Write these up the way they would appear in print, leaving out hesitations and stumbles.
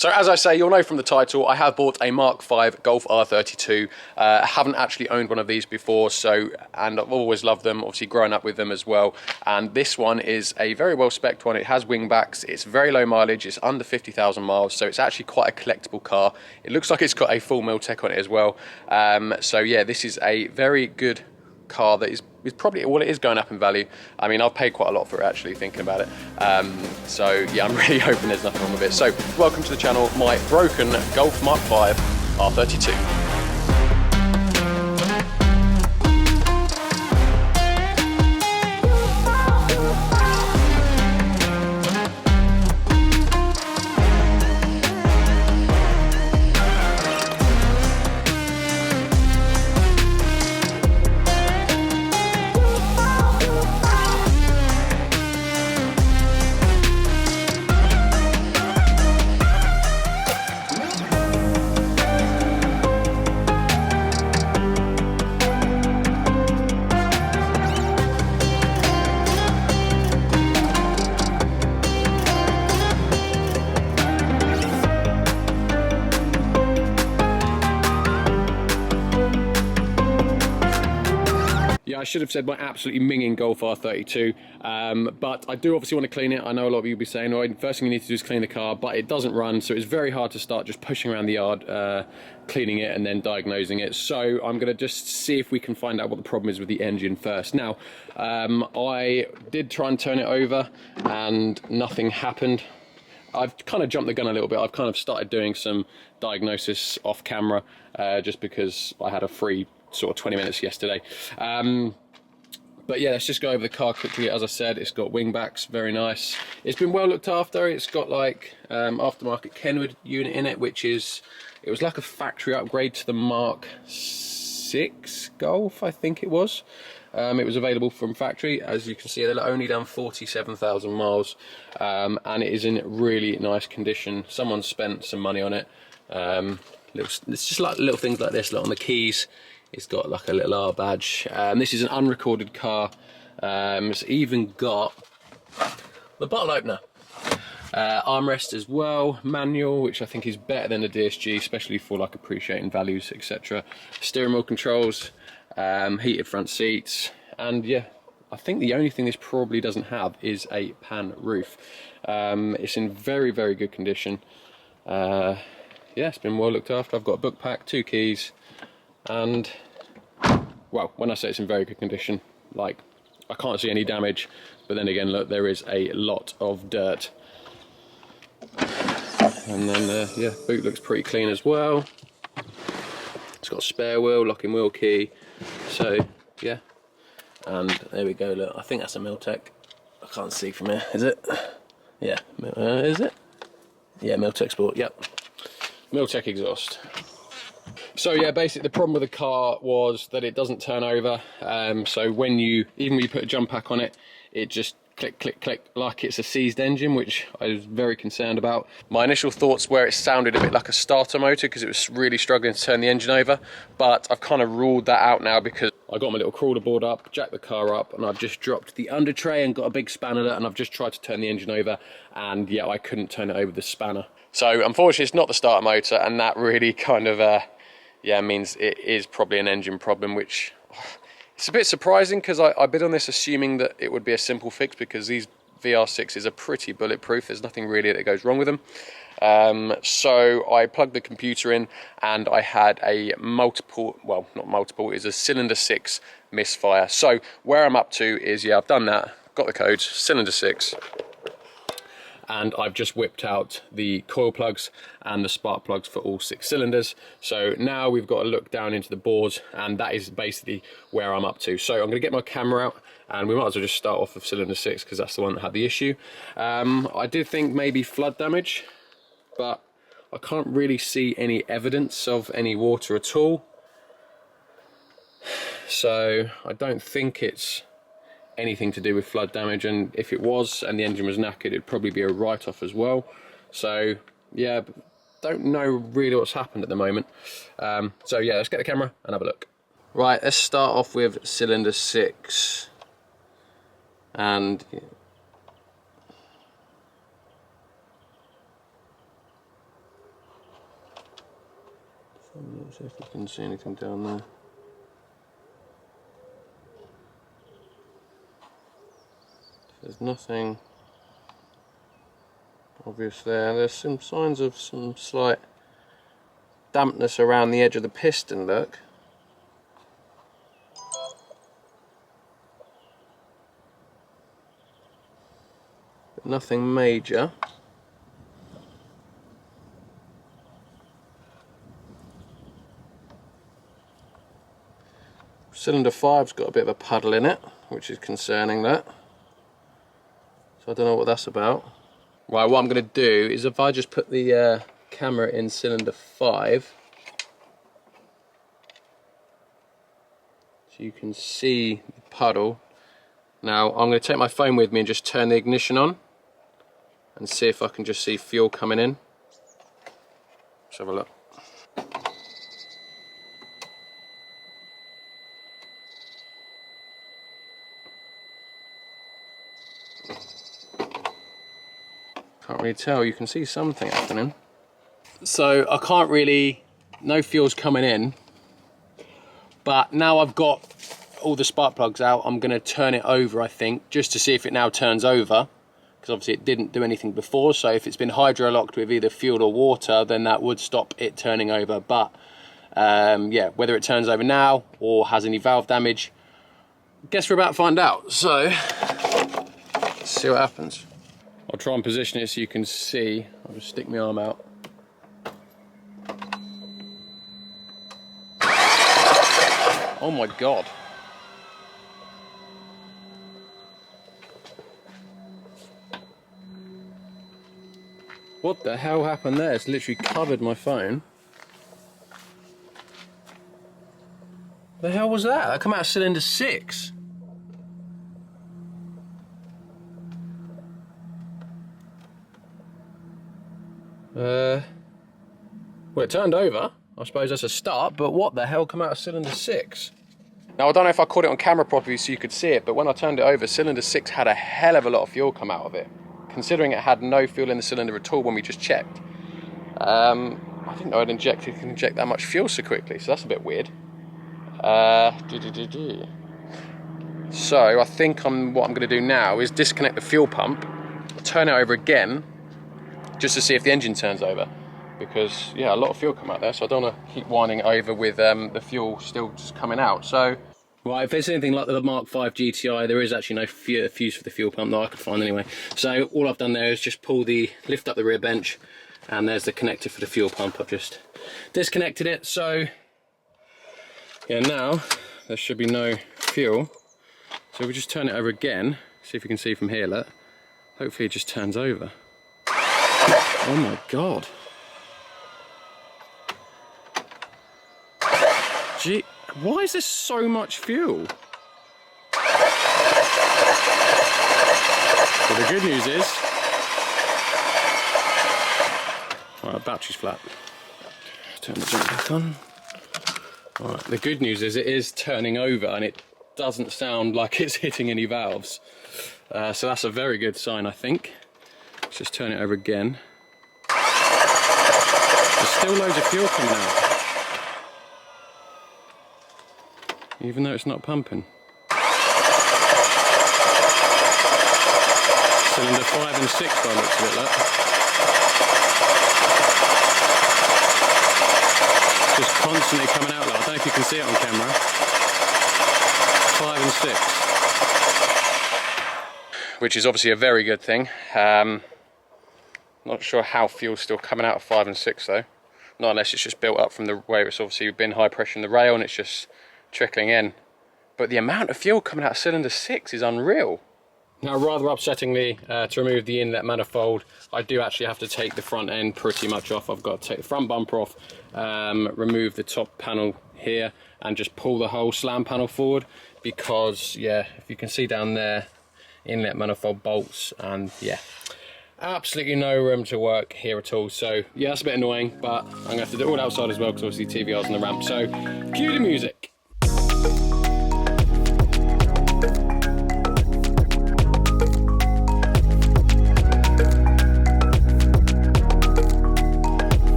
So as I say, you'll know from the title, I have bought a Mark V Golf R32. I haven't actually owned one of these before, and I've always loved them, obviously growing up with them as well. And this one is a very well spec'd one. It has wing backs, it's very low mileage, it's under 50,000 miles, so it's actually quite a collectible car. It looks like it's got a full Miltech on it as well. So yeah, this is a very good car that is probably, well, it is going up in value. I mean, I've paid quite a lot for it actually, thinking about it. So yeah, I'm really hoping there's nothing wrong with it. So welcome to the channel, my broken Golf Mark V R32. I should have said my absolutely minging Golf R32, but I do obviously want to clean it. I know a lot of you will be saying, oh, first thing you need to do is clean the car, but it doesn't run, so it's very hard to start just pushing around the yard, cleaning it and then diagnosing it. So I'm going to just see if we can find out what the problem is with the engine first. Now, I did try and turn it over and nothing happened. I've kind of jumped the gun a little bit. I've kind of started doing some diagnosis off camera, just because I had a free sort of 20 minutes yesterday. But yeah, let's just go over the car quickly. As I said, it's got wing backs, very nice. It's been well looked after. It's got like aftermarket Kenwood unit in it, which is, it was like a factory upgrade to the Mark VI Golf, I think it was. It was available from factory. As you can see, they're only done 47,000 miles, and it is in really nice condition. Someone spent some money on it. It's just like little things like this, like on the keys. It's got like a little R badge. This is an unrecorded car. It's even got the bottle opener. Armrest as well, manual, which I think is better than the DSG, especially for like appreciating values, etc. Steering wheel controls, heated front seats, and yeah, I think the only thing this probably doesn't have is a pan roof. It's in very, very good condition. Yeah, it's been well looked after. I've got a book pack, 2 keys, and well, when I say it's in very good condition, like I can't see any damage, but then again, look, there is a lot of dirt. And then yeah, boot looks pretty clean as well. It's got a spare wheel, locking wheel key, so yeah. And there we go, look, I think that's a Miltech. I can't see from here, is it? Yeah, is it? Yeah, Miltech Sport, yep. Miltech exhaust. So yeah, basically the problem with the car was that it doesn't turn over. So even when you put a jump pack on it, it just click, click, click, like it's a seized engine, which I was very concerned about. My initial thoughts were it sounded a bit like a starter motor because it was really struggling to turn the engine over, but I've kind of ruled that out now because I got my little crawler board up, jacked the car up, and I've just dropped the under tray and got a big spanner, and I've just tried to turn the engine over, and yeah, I couldn't turn it over the spanner. So unfortunately it's not the starter motor, and that really kind of yeah, means it is probably an engine problem, which it's a bit surprising because I bid on this assuming that it would be a simple fix because these VR6s are pretty bulletproof. There's nothing really that goes wrong with them. So I plugged the computer in and I had a well, not multiple, it's a cylinder 6 misfire. So where I'm up to is, yeah, I've done that, got the codes, cylinder 6. And I've just whipped out the coil plugs and the spark plugs for all 6 cylinders. So now we've got to look down into the boards, and that is basically where I'm up to. So I'm going to get my camera out, and we might as well just start off with cylinder 6 because that's the one that had the issue. I did think maybe flood damage, but I can't really see any evidence of any water at all. So I don't think it's anything to do with flood damage, and if it was and the engine was knackered, it'd probably be a write-off as well. So yeah, don't know really what's happened at the moment. So yeah, let's get the camera and have a look. Right, let's start off with cylinder 6, and yeah. Let's see if you can see anything down there. There's nothing obvious there. There's some signs of some slight dampness around the edge of the piston, look. But nothing major. Cylinder 5's got a bit of a puddle in it, which is concerning, that. So I don't know what that's about. Right, what I'm going to do is if I just put the camera in cylinder 5, so you can see the puddle. Now I'm going to take my phone with me and just turn the ignition on and see if I can just see fuel coming in. Let's have a look. Can't really tell, you can see something happening. So I can't really, no fuel's coming in, but now I've got all the spark plugs out, I'm going to turn it over, I think, just to see if it now turns over, because obviously it didn't do anything before. So if it's been hydro locked with either fuel or water, then that would stop it turning over. But yeah, whether it turns over now or has any valve damage, guess we're about to find out. So let's see what happens. I'll try and position it so you can see. I'll just stick my arm out. Oh my God. What the hell happened there? It's literally covered my phone. The hell was that? That come out of cylinder 6. Well, it turned over. I suppose that's a start, but what the hell come out of cylinder 6? Now, I don't know if I caught it on camera properly so you could see it, but when I turned it over, cylinder 6 had a hell of a lot of fuel come out of it, considering it had no fuel in the cylinder at all when we just checked. I didn't know it can inject that much fuel so quickly, so that's a bit weird. So I think what I'm going to do now is disconnect the fuel pump, turn it over again, just to see if the engine turns over, because yeah, a lot of fuel come out there, so I don't want to keep winding it over with the fuel still just coming out. So right, if it's anything like the Mark V GTI, there is actually no fuse for the fuel pump that I could find anyway. So all I've done there is just lift up the rear bench, and there's the connector for the fuel pump. I've just disconnected it. So yeah, now there should be no fuel. So we just turn it over again, see if you can see from here, look. Hopefully it just turns over. Oh my God. Gee, why is there so much fuel? Well, the good news is, right, battery's flat. Turn the jump back on. Right, the good news is it is turning over and it doesn't sound like it's hitting any valves. So that's a very good sign, I think. Let's just turn it over again. There's still loads of fuel coming out, even though it's not pumping. Cylinder 5 and 6 by the looks of it, look. Just constantly coming out, look. I don't know if you can see it on camera. 5 and 6. Which is obviously a very good thing. Not sure how fuel's still coming out of 5 and 6 though. Not unless it's just built up from where it's obviously been high pressure in the rail and it's just trickling in. But the amount of fuel coming out of cylinder 6 is unreal. Now, rather upsettingly, to remove the inlet manifold, I do actually have to take the front end pretty much off. I've got to take the front bumper off, remove the top panel here, and just pull the whole slam panel forward, because yeah, if you can see down there, inlet manifold bolts, and yeah, absolutely no room to work here at all. So yeah, that's a bit annoying, but I'm gonna have to do it all outside as well, because obviously TVR's on the ramp. So cue the music.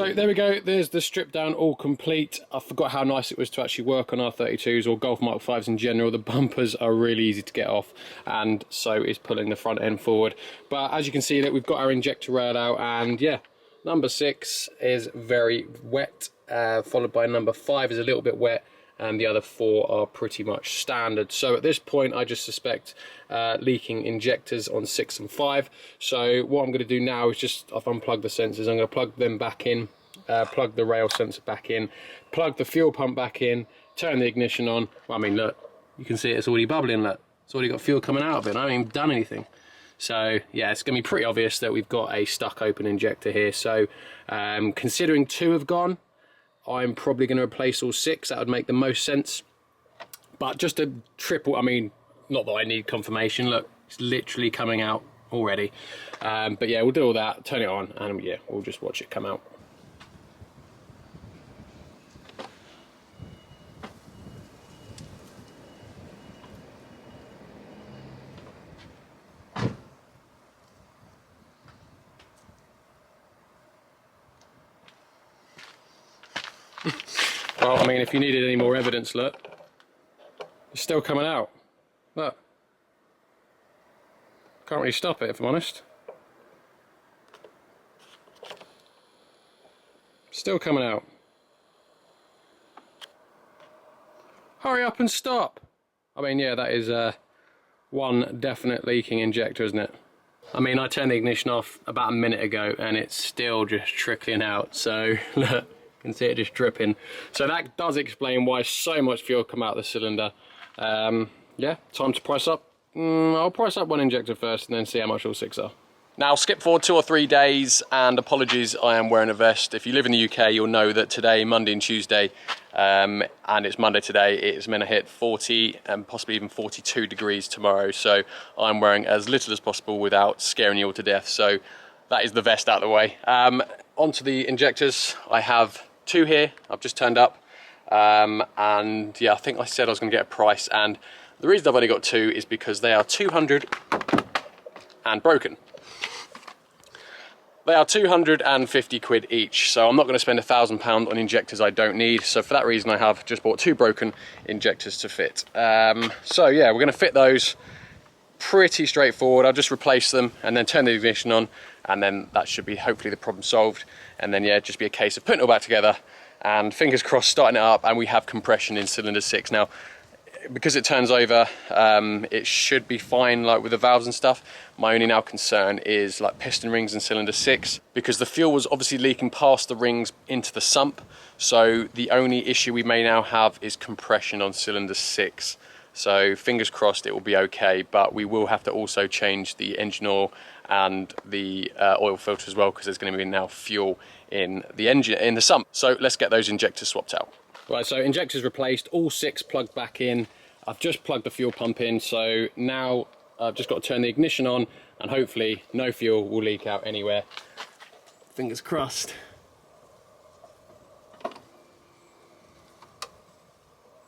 So there we go, there's the strip down all complete. I forgot how nice it was to actually work on R32s or Golf Mark 5s in general. The bumpers are really easy to get off, and so is pulling the front end forward. But as you can see, that we've got our injector rail out, and yeah, number 6 is very wet, followed by number 5 is a little bit wet, and the other 4 are pretty much standard. So at this point I just suspect leaking injectors on 6 and 5. So what I'm going to do now is just, I've unplugged the sensors, I'm going to plug them back in, plug the rail sensor back in, plug the fuel pump back in, turn the ignition on. Well, I mean, look, you can see it's already bubbling, look. It's already got fuel coming out of it, I haven't even done anything. So yeah, it's going to be pretty obvious that we've got a stuck open injector here. So considering 2 have gone, I'm probably going to replace all 6. That would make the most sense. But just a triple, I mean, not that I need confirmation. Look, it's literally coming out already. But yeah, we'll do all that, turn it on, and yeah, we'll just watch it come out. Well, I mean, if you needed any more evidence, look, it's still coming out. Look. Can't really stop it, if I'm honest. Still coming out. Hurry up and stop! I mean, yeah, that is one definite leaking injector, isn't it? I mean, I turned the ignition off about a minute ago and it's still just trickling out, so look. You can see it just dripping. So that does explain why so much fuel come out of the cylinder. Yeah, time to price up. I'll price up one injector first and then see how much all 6 are. Now skip forward 2 or 3 days, and apologies, I am wearing a vest. If you live in the UK, you'll know that today, Monday and Tuesday, and it's Monday today, it's meant to hit 40 and possibly even 42 degrees tomorrow. So I'm wearing as little as possible without scaring you all to death. So that is the vest out of the way. Onto the injectors. I have 2 here, I've just turned up, and yeah, I think I said I was going to get a price, and the reason I've only got 2 is because they are 200 and broken. They are 250 quid each, so I'm not going to spend £1,000 on injectors I don't need, so for that reason I have just bought 2 broken injectors to fit. So yeah, we're going to fit those. Pretty straightforward. I'll just replace them and then turn the ignition on, and then that should be hopefully the problem solved. And then yeah, just be a case of putting it all back together and fingers crossed starting it up, and we have compression in cylinder 6. Now, because it turns over, it should be fine, like with the valves and stuff. My only now concern is like piston rings in cylinder 6, because the fuel was obviously leaking past the rings into the sump. So the only issue we may now have is compression on cylinder 6. So fingers crossed it will be okay, but we will have to also change the engine oil and the oil filter as well, because there's going to be now fuel in the engine, in the sump. So let's get those injectors swapped out. Right, so injectors replaced, all 6 plugged back in. I've just plugged the fuel pump in, so now I've just got to turn the ignition on and hopefully no fuel will leak out anywhere. Fingers crossed.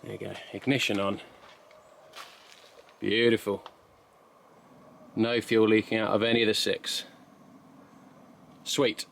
There you go, ignition on. Beautiful. No fuel leaking out of any of the 6. Sweet.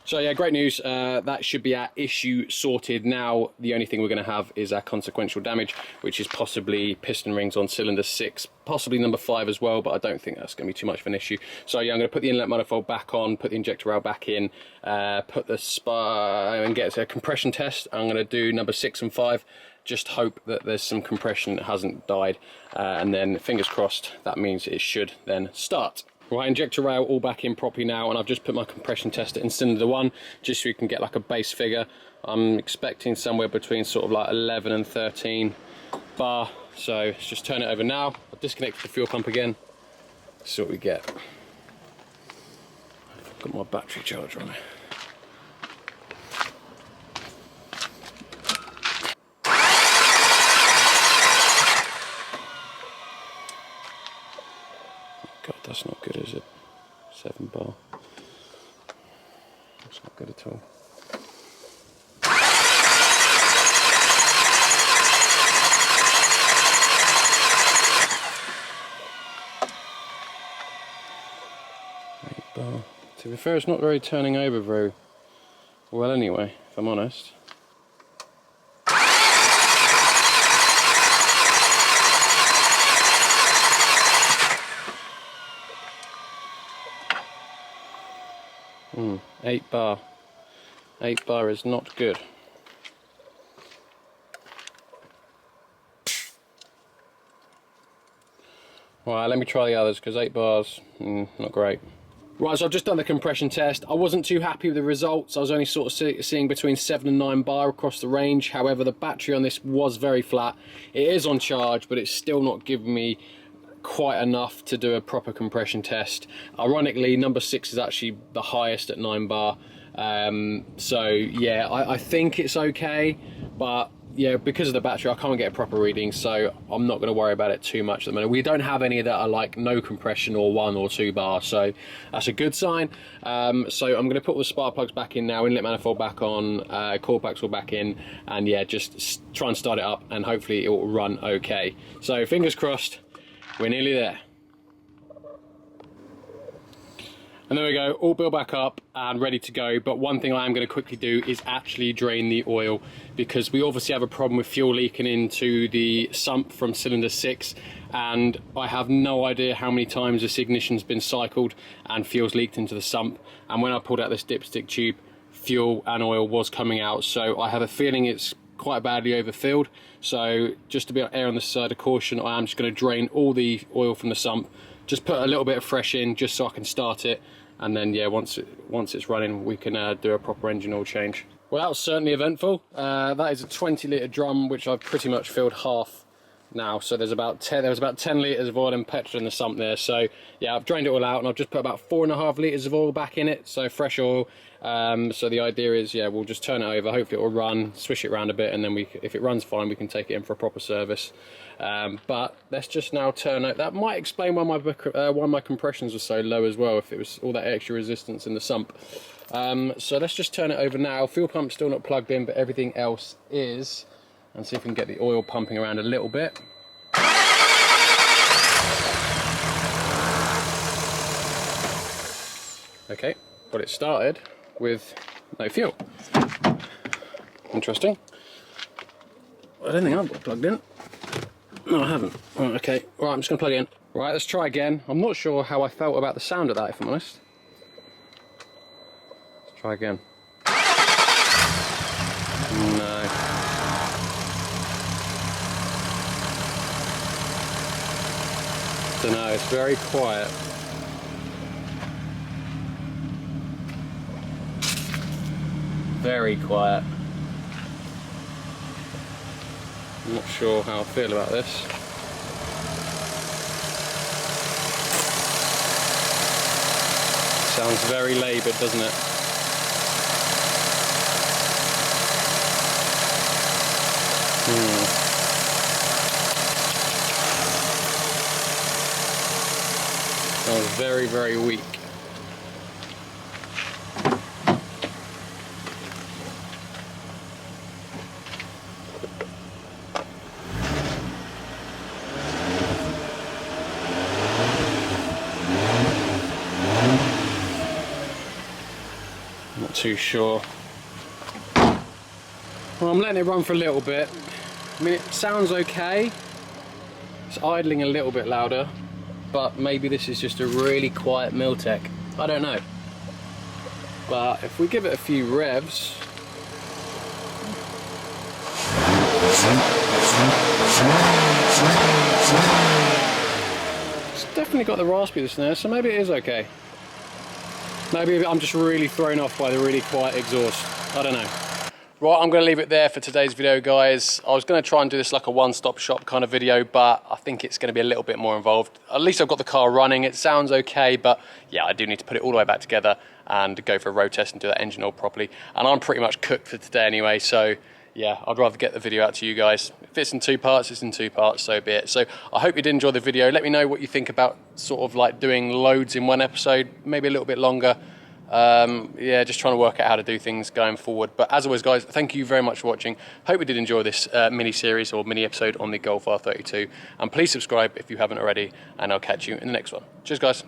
So yeah, great news. That should be our issue sorted. Now the only thing we're going to have is our consequential damage, which is possibly piston rings on cylinder 6, possibly number 5 as well, but I don't think that's going to be too much of an issue. So yeah, I'm going to put the inlet manifold back on, put the injector rail back in, put the and get a compression test. I'm going to do number 6 and 5. Just hope that there's some compression that hasn't died, and then fingers crossed that means it should then start. Right, injector rail all back in properly now, and I've just put my compression tester in cylinder 1 just so you can get like a base figure. I'm expecting somewhere between sort of like 11 and 13 bar, so let's just turn it over now. I've disconnected the fuel pump again. Let's see what we get. I've got my battery charger on it. God, that's not good, is it? 7 bar. That's not good at all. To be fair, it's not very turning over very well anyway, if I'm honest. 8 bar. 8 bar is not good. Right, let me try the others, because 8 bars, not great. Right, so I've just done the compression test. I wasn't too happy with the results. I was only sort of seeing between 7 and 9 bar across the range. However, the battery on this was very flat. It is on charge, but it's still not giving me quite enough to do a proper compression test. Ironically, number 6 is actually the highest at 9 bar. So yeah, I think it's okay, but yeah, because of the battery I can't get a proper reading, so I'm not going to worry about it too much at the moment. We don't have any that are like no compression or 1 or 2 bar, so that's a good sign. So I'm going to put the spark plugs back in now, inlet manifold back on, core packs all back in, and yeah, just try and start it up and hopefully it will run okay. So fingers crossed, we're nearly there. And there we go, all built back up and ready to go. But one thing I am going to quickly do is actually drain the oil, because we obviously have a problem with fuel leaking into the sump from cylinder 6, and I have no idea how many times this ignition's been cycled and fuel's leaked into the sump. And when I pulled out this dipstick tube, fuel and oil was coming out, so I have a feeling it's quite badly overfilled. So just to be err on the side of caution, I am just going to drain all the oil from the sump, just put a little bit of fresh in just so I can start it, and then yeah, once it's running we can do a proper engine oil change. Well, that was certainly eventful. That is a 20 litre drum which I've pretty much filled half now, so there was about 10 litres of oil and petrol in the sump there. So yeah, I've drained it all out and I've just put about 4.5 litres of oil back in it, so fresh oil. So the idea is, yeah, we'll just turn it over, hopefully it will run, swish it around a bit, and then if it runs fine we can take it in for a proper service. But let's just now turn it. That might explain why my compressions were so low as well, if it was all that extra resistance in the sump. So let's just turn it over now. Fuel pump's still not plugged in, but everything else is, and see if we can get the oil pumping around a little bit. Okay, got it started with no fuel. Interesting. I don't think I've got it plugged in. No, I haven't. Right, okay, right, I'm just going to plug it in. Right, let's try again. I'm not sure how I felt about the sound of that, if I'm honest. Let's try again. No. Don't know, it's very quiet. Very quiet. I'm not sure how I feel about this. Sounds very laboured, doesn't it? Sounds very, very weak. Not too sure. Well, I'm letting it run for a little bit. I mean, it sounds okay. It's idling a little bit louder, but maybe this is just a really quiet Miltech. I don't know. But if we give it a few revs, it's definitely got the raspiness there, so maybe it is okay. Maybe I'm just really thrown off by the really quiet exhaust. I don't know. Right, I'm going to leave it there for today's video, guys. I was going to try and do this like a one-stop shop kind of video, but I think it's going to be a little bit more involved. At least I've got the car running. It sounds okay, but yeah, I do need to put it all the way back together and go for a road test and do that engine oil properly. And I'm pretty much cooked for today anyway, so yeah, I'd rather get the video out to you guys. If it's in 2 parts, it's in 2 parts, so be it. So I hope you did enjoy the video. Let me know what you think about sort of like doing loads in one episode, maybe a little bit longer. Yeah, just trying to work out how to do things going forward. But as always, guys, thank you very much for watching. Hope you did enjoy this mini series or mini episode on the Golf R32. And please subscribe if you haven't already, and I'll catch you in the next one. Cheers, guys.